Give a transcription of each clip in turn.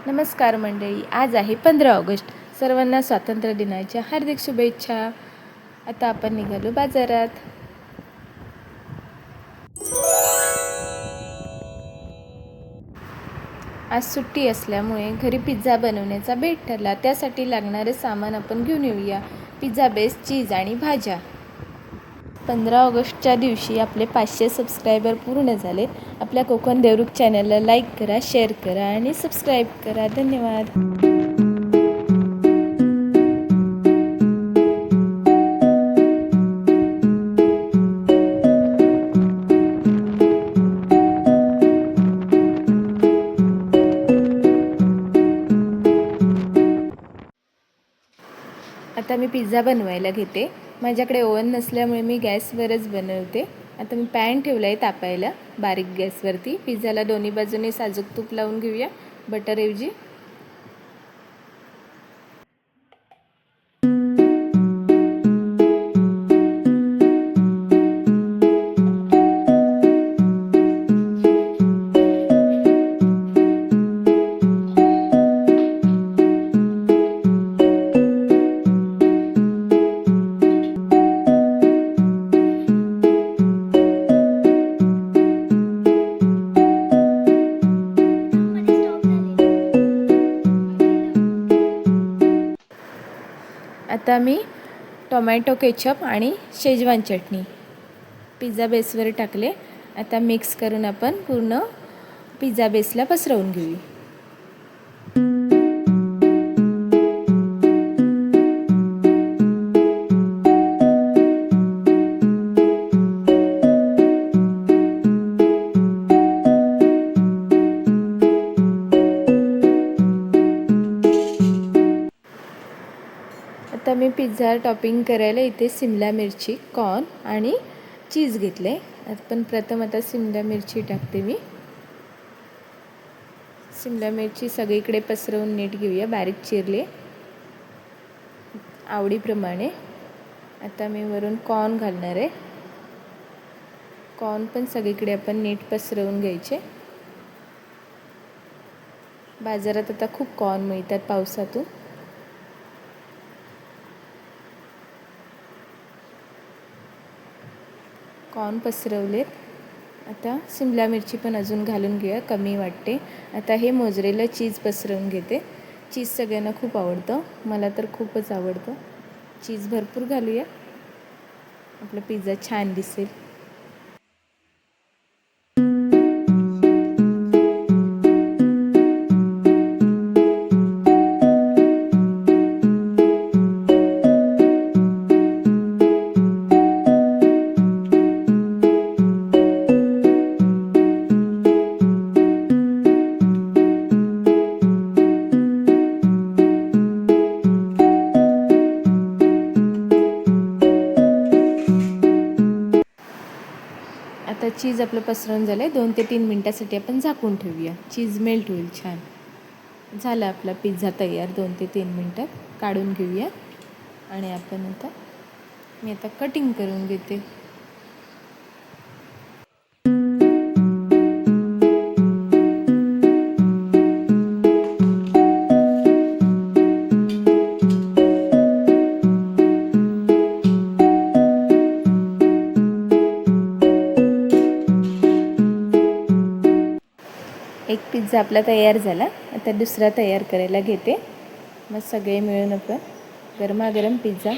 नमस्कार मंडळी, आज आहे 15 ऑगस्ट. सर्वांना स्वातंत्र्य दिनाच्या हार्दिक शुभेच्छा. आता आपण निघालो बाजारात. आज सुट्टी असल्यामुळे घरी पिझ्झा बनवण्याचा बेत ठरला. त्यासाठी लागणारे सामान आपण घेऊन येऊया. पिझ्झा बेस, चीज आणि भाज्या. 15 ऑगस्टच्या दिवशी आपले 500 सबस्क्रायबर पूर्ण झाले. आपल्या कोकण देवरुख चॅनलला लाईक करा, शेअर करा आणि सबस्क्राईब करा. धन्यवाद. आता मी पिझ्झा बनवायला घेते. माझ्याकडे ओव्हन नसल्यामुळे मी गॅसवरच बनवते. आता मी पॅन ठेवला आहे तापायला बारीक गॅसवरती. पिझ्झाला दोन्ही बाजूने साजूक तूप लावून घेऊया बटरऐवजी. आता मी टोमॅटो केचप आणि शेजवान चटणी पिझ्झा बेसवर टाकले. आता मिक्स करून आपण पूर्ण पिझ्झा बेसला पसरवून घेऊ. आता मी पिझ्झा टॉपिंग करायला इथे शिमला मिरची, कॉर्न आणि चीज घेतले. पण प्रथम आता शिमला मिरची टाकते मी. शिमला मिरची सगळीकडे पसरवून नीट घेऊया. बारीक चिरले आवडीप्रमाणे. आता मी वरून कॉर्न घालणार आहे. कॉर्न पण सगळीकडे आपण नीट पसरवून घ्यायचे. बाजारात आता खूप कॉर्न मिळतात पावसातून. कॉर्न पसरवलेत. आता शिमला मिरची पण अजून घालून घेऊया, कमी वाटते. आता हे मोझरेला चीज पसरवून घेते. चीज सगळ्यांना खूप आवडतं, मला तर खूपच आवडतं. चीज भरपूर घालूया, आपला पिझ्झा छान दिसेल. आता चीज आपलं पसरवून झालं आहे. 2 ते 3 मिनटासाठी आपण झाकून ठेवूया. चीज मेल्ट होईल छान. झाला आपला पिझ्झा तयार. 2 ते 3 मिनटात काढून घेऊया. आणि आपण मी आता कटिंग करून घेते. एक पिझ्झा आपला तयार झाला. आता दुसरा तयार करायला घेते. मग सगळे मिळून आपण गरमागरम पिझ्झा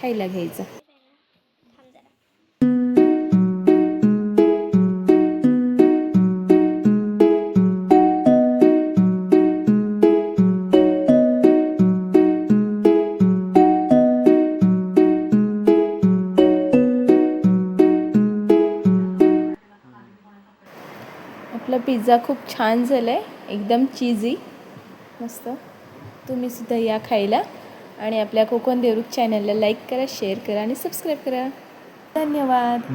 खायला घ्यायचा. आपला पिझ्झा खूप छान झाला आहे, एकदम चीजी, मस्त. तुम्ही सुद्धा या खायला. आणि आपल्या कोकण देवरुख चॅनलला लाईक करा, शेअर करा आणि सबस्क्राईब करा. धन्यवाद.